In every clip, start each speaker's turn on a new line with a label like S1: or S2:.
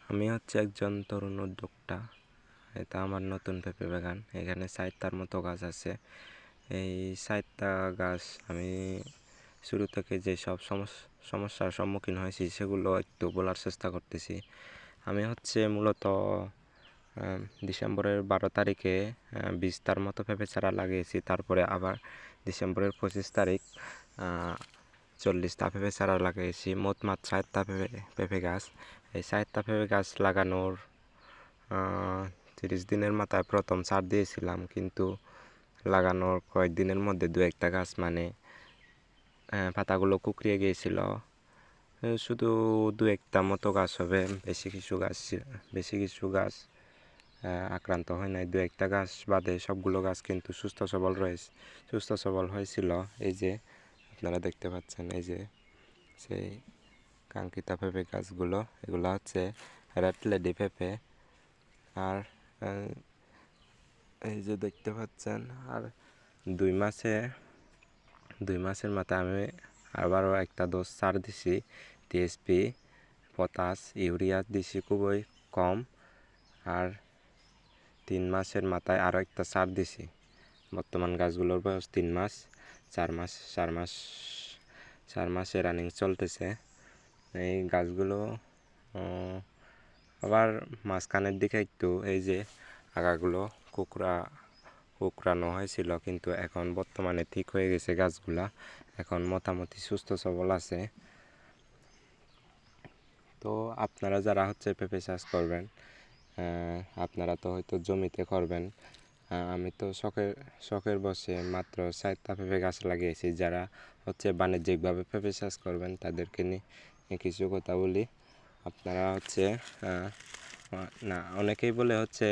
S1: আমি হচ্ছে একজন তরুণ উদ্যোক্তা। এটা আমার নতুন পেঁপে বাগান। এখানে ৬০টার মতো গাছ আছে। এই ৬০টা গাছ আমি শুরু থেকে যেসব সমস্যার সম্মুখীন হয়েছি সেগুলো একটু বলার চেষ্টা করতেছি। আমি হচ্ছে মূলত ডিসেম্বরের ১২ তারিখে ২০টার মতো পেঁপে চারা লাগিয়েছি। তারপরে আবার ডিসেম্বরের ২৫ তারিখ ৪০টা পেঁপে চারা লাগিয়েছি। মোট ৬০টা পেঁপে গাছ। এই ৬০টা পেঁপে গাছ লাগানোর ৩০ দিনের মাথায় প্রথম সার দিয়েছিলাম, কিন্তু লাগানোর কয়েকদিনের মধ্যে দু একটা গাছ পাতাগুলো কুঁকড়িয়ে গিয়েছিল। শুধু দু একটা মতো গাছ হবে, বেশি কিছু গাছ আক্রান্ত হয় নাই। দু একটা গাছ বাদে সবগুলো গাছ কিন্তু সুস্থ সবল হয়েছিল। এই যে আপনারা দেখতে পাচ্ছেন, এই যে সেই কাঙ্ক্ষিত পেঁপে গাছগুলো, এগুলো হচ্ছে রেড লেডি পেঁপে। আর এই যে দেখতে পাচ্ছেন, আর 2 মাসের মাথায় আমি আবারও একটা ডোজ সার দিছি। টিএসপি, পটাশ, ইউরিয়া দিছি খুবই কম। আর 3 মাসের মাথায় আরও একটা সার দিছি। বর্তমান গাছগুলোর বয়স 3 মাস, 4 মাসে রানিং চলতেছে। এই গাছগুলো আবার মাঝখানের দিকে একটু এই যে আগাগুলো কুকড়ানো হয়েছিল, কিন্তু এখন বর্তমানে ঠিক হয়ে গেছে গাছগুলা। এখন মোটামুটি সুস্থ সবল আছে। তো আপনারা যারা হচ্ছে পেঁপে চাষ করবেন, আপনারা তো হয়তো জমিতে করবেন। আমি তো শখের বসে মাত্র ৬০টা পেঁপে গাছ লাগিয়েছি। যারা হচ্ছে বাণিজ্যিকভাবে পেঁপে চাষ করবেন তাদেরকে নিয়ে কিছু কথা বলি। আপনারা হচ্ছে না, অনেকেই বলে হচ্ছে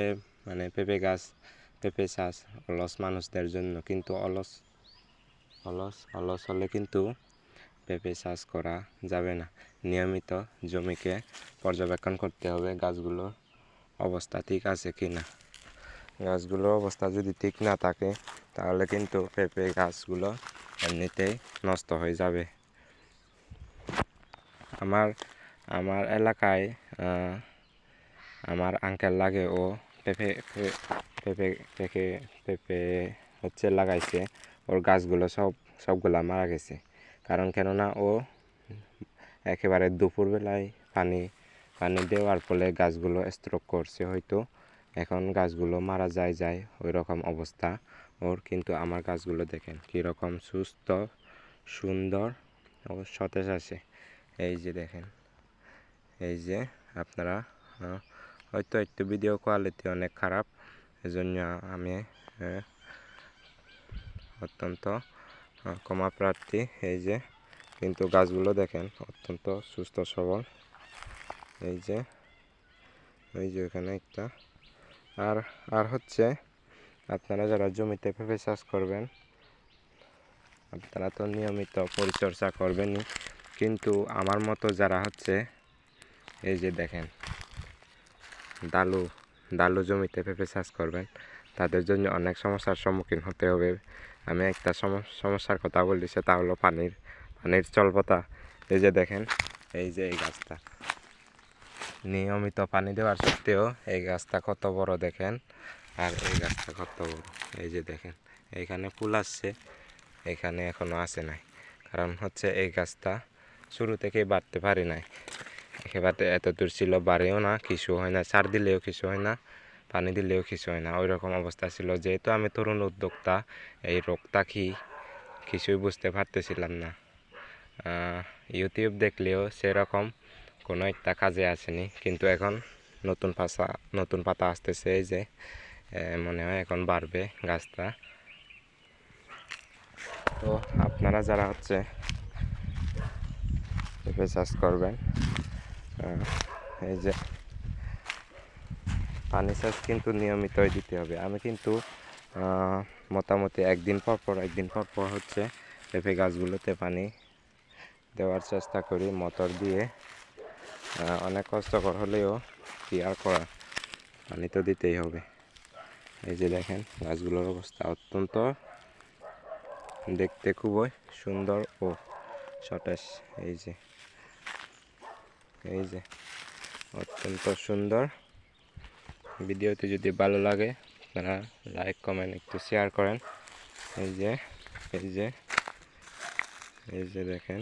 S1: মানে পেঁপে চাষ অলস মানুষদের জন্য, কিন্তু অলস হলে কিন্তু পেঁপে চাষ করা যাবে না। নিয়মিত জমিকে পর্যবেক্ষণ করতে হবে গাছগুলোর অবস্থা ঠিক আছে কি না। গাছগুলোর অবস্থা যদি ঠিক না থাকে তাহলে কিন্তু পেঁপে গাছগুলো এমনিতেই নষ্ট হয়ে যাবে। আমার এলাকায় আমার আঙ্কেল লাগে, ও পেঁপে পেঁপে পেঁপে পেঁপে হচ্ছে লাগাইছে। ওর গাছগুলো সবগুলা মারা গেছে। কেননা ও একেবারে দুপুরবেলায় পানি দেওয়ার ফলে গাছগুলো স্ট্রোক করছে হয়তো। এখন গাছগুলো মারা যায় ওই রকম অবস্থা ওর। কিন্তু আমার গাছগুলো দেখেন কীরকম সুস্থ, সুন্দর ও সতেজ আছে। এই যে দেখেন, এই যে আপনারা হয়তো একটু ভিডিও কোয়ালিটি অনেক খারাপ, এজন্য আমি অত্যন্ত ক্ষমা প্রার্থী। এই যে কিন্তু গাছগুলো দেখেন অত্যন্ত সুস্থ সবল। এই যে এখানে একটা আর হচ্ছে আপনারা যারা জমিতে পেঁপে চাষ করবেন, আপনারা তো নিয়মিত পরিচর্যা করবেনই, কিন্তু আমার মতো যারা হচ্ছে এই যে দেখেন ডালু জমিতে পেঁপে চাষ করবেন, তাদের জন্য অনেক সমস্যার সম্মুখীন হতে হবে। আমি একটা সমস্যার কথা বলি, সেটা হলো পানির স্বল্পতা। এই যে দেখেন, এই যে এই গাছটা নিয়মিত পানি দেওয়ার সত্ত্বেও এই গাছটা কত বড় দেখেন, আর এই গাছটা কত বড়। এই যে দেখেন, এইখানে ফুল আসছে, এখানে এখনো আসে নাই। কারণ হচ্ছে এই গাছটা শুরু থেকেই বাড়তে পারি নাই। একেবারে এত দূর ছিল, বাড়েও না, কিছু হয় না, সার দিলেও কিছু হয় না, পানি দিলেও কিছু হয় না, ওই রকম অবস্থা ছিল। যেহেতু আমি তরুণ উদ্যোক্তা, এই রোগটা কি কিছুই বুঝতে পারতেছিলাম না। ইউটিউব দেখলেও সেরকম কোনো একটা কাজে আসেনি। কিন্তু এখন নতুন পাতা আসতেছে, এই যে মনে হয় এখন বাড়বে গাছটা। তো আপনারা যারা হচ্ছে পেঁপে চাষ করবেন, এই যে পানি চাষ কিন্তু নিয়মিতই দিতে হবে। আমি কিন্তু মোটামুটি একদিন পর হচ্ছে পেঁপে গাছগুলোতে পানি দেওয়ার চেষ্টা করি মোটর দিয়ে। অনেক কষ্টকর হলেও কি আর করা, পানি তো দিতেই হবে। এই যে দেখেন গাছগুলোর অবস্থা অত্যন্ত দেখতে খুবই সুন্দর ও সতেজ। এই যে অত্যন্ত সুন্দর। ভিডিওটি যদি ভালো লাগে আপনারা লাইক কমেন্ট একটু শেয়ার করেন। এই যে এই যে এই যে দেখেন,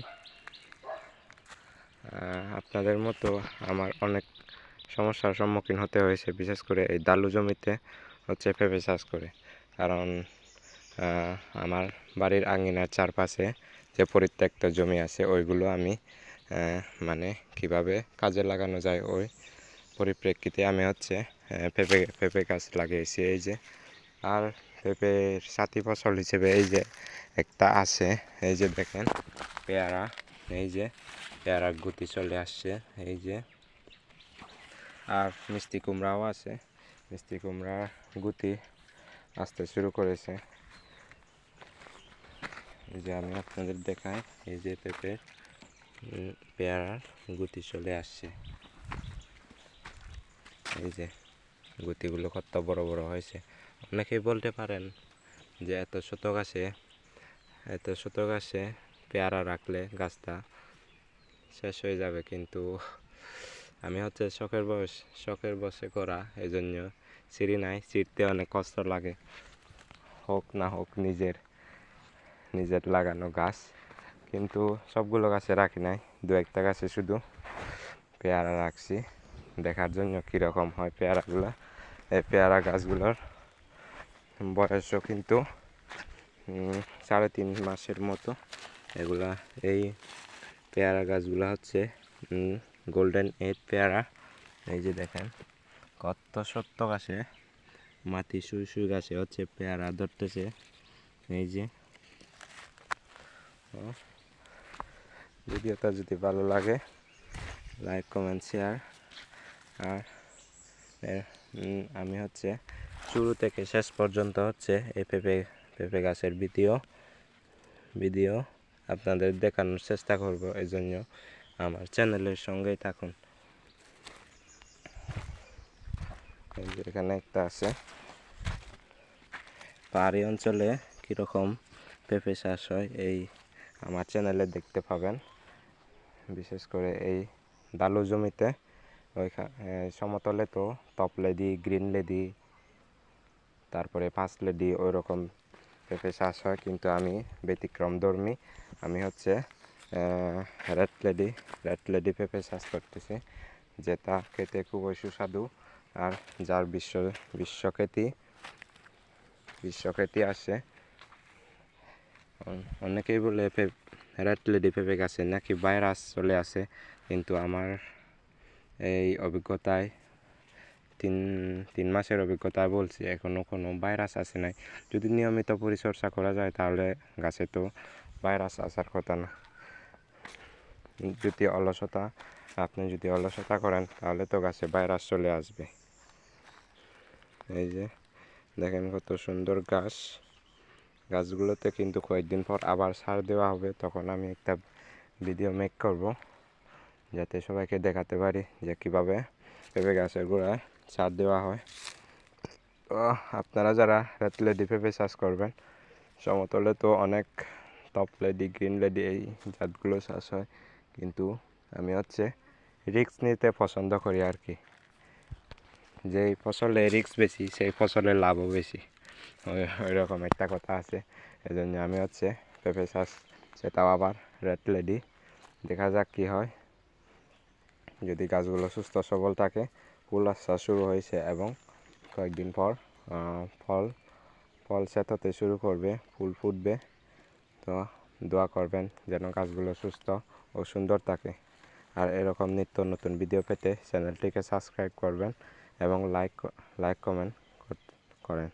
S1: আপনাদের মতো আমার অনেক সমস্যার সম্মুখীন হতে হয়েছে, বিশেষ করে এই দালু জমিতে হচ্ছে পেঁপে চাষ করে। কারণ আমার বাড়ির আঙিনার চারপাশে যে পরিত্যক্ত জমি আছে ওইগুলো আমি মানে কিভাবে কাজে লাগানো যায় ওই পরিপ্রেক্ষিতে আমি হচ্ছে পেঁপে গাছ লাগিয়েছি। এই যে, আর পেঁপের সাথী ফসল হিসেবে এই যে একটা আছে, এই যে দেখেন পেয়ারা, এই যে পেয়ারার গুটি চলে আসছে। এই যে, আর মিষ্টি কুমড়াও আছে, মিষ্টি কুমড়ার গুটি আসতে শুরু করেছে। এই যে আমি আপনাদের দেখাই, এই যে পেয়ারার গুটি চলে আসছে। এই যে গুটিগুলো কত বড় বড় হয়েছে। অনেকেই বলতে পারেন যে এত ছোট গাছে পেয়ারা রাখলে গাছটা শেষ হয়ে যাবে, কিন্তু আমি হচ্ছে শখের বসে করা, এই জন্য সিঁড়ি নাই, চিড়তে অনেক কষ্ট লাগে। হোক না হোক নিজের লাগানো গাছ, কিন্তু সবগুলো গাছে রাখি নাই, দু একটা গাছে শুধু পেয়ারা রাখছি দেখার জন্য কীরকম হয় পেয়ারাগুলো। এই পেয়ারা গাছগুলোর বয়সও কিন্তু 3.5 মাসের মতো। এগুলা এই পেয়ারা গাছগুলো হচ্ছে গোল্ডেন 8 পেয়ারা। এই যে দেখেন কত সত্য গাছে, মাটি শুই গাছে হচ্ছে পেয়ারা ধরতেছে। এই যে, ভিডিওটা যদি ভালো লাগে লাইক কমেন্ট শেয়ার। আর আমি হচ্ছে শুরু থেকে শেষ পর্যন্ত হচ্ছে এই পেঁপে গাছের ভিডিও আপনাদের দেখানোর চেষ্টা করব, এই জন্য আমার চ্যানেলের সঙ্গেই থাকুন। এই যে এখানে একটা আছে, পাহাড়ি অঞ্চলে কীরকম পেঁপে চাষ হয় এই আমার চ্যানেলে দেখতে পাবেন। বিশেষ করে এই দালু জমিতে, সমতলে তো টপ লেডি, গ্রিন লেডি, তারপরে 5 লেডি ওই রকম পেঁপে চাষ হয়, কিন্তু আমি ব্যতিক্রমধর্মী। আমি হচ্ছে রেড লেডি পেঁপে চাষ করতেছি, যেটা খেতে খুবই সুস্বাদু আর যার বিশ্বখ্যাতি আসে। অনেকেই বলে রেড লেডি পেঁপে গাছে নাকি ভাইরাস চলে আসে, কিন্তু আমার এই অভিজ্ঞতায় 3 মাসের অভিজ্ঞতায় বলছি এখনও কোনো ভাইরাস আসে নাই। যদি নিয়মিত পরিচর্যা করা যায় তাহলে গাছে তো ভাইরাস আসার কথা না। আপনি যদি অলসতা করেন তাহলে তো গাছে ভাইরাস চলে আসবে। এই যে দেখেন কত সুন্দর গাছগুলোতে কিন্তু কয়েকদিন পর আবার সার দেওয়া হবে, তখন আমি একটা ভিডিও মেক করব যাতে সবাইকে দেখাতে পারি যে কীভাবে পেঁপে গাছের গোড়ায় সার দেওয়া হয়। তো আপনারা যারা রেড লেডি পেঁপে চাষ করবেন, সমতলে তো অনেক টপ লেডি, গ্রিন লেডি এই জাতগুলো চাষ হয়, কিন্তু আমি হচ্ছে রিস্ক নিতে পছন্দ করি আর কি। যেই ফসলে রিস্ক বেশি সেই ফসলের লাভও বেশি, ওই রকম একটা কথা আছে। এই জন্য আমি হচ্ছে পেঁপে চাষ, সেটাও আবার রেড লেডি। দেখা যাক কী হয়। যদি গাছগুলো সুস্থ সবল থাকে, ফুল আসা শুরু হয়েছে এবং কয়েকদিন পর ফল সেট হতে শুরু করবে, ফুল ফুটবে, তো দোয়া করবেন যেন গাছগুলো সুস্থ ও সুন্দর থাকে। আর এরকম নিত্য নতুন ভিডিও পেতে চ্যানেলটিকে সাবস্ক্রাইব করবেন এবং লাইক কমেন্ট করেন।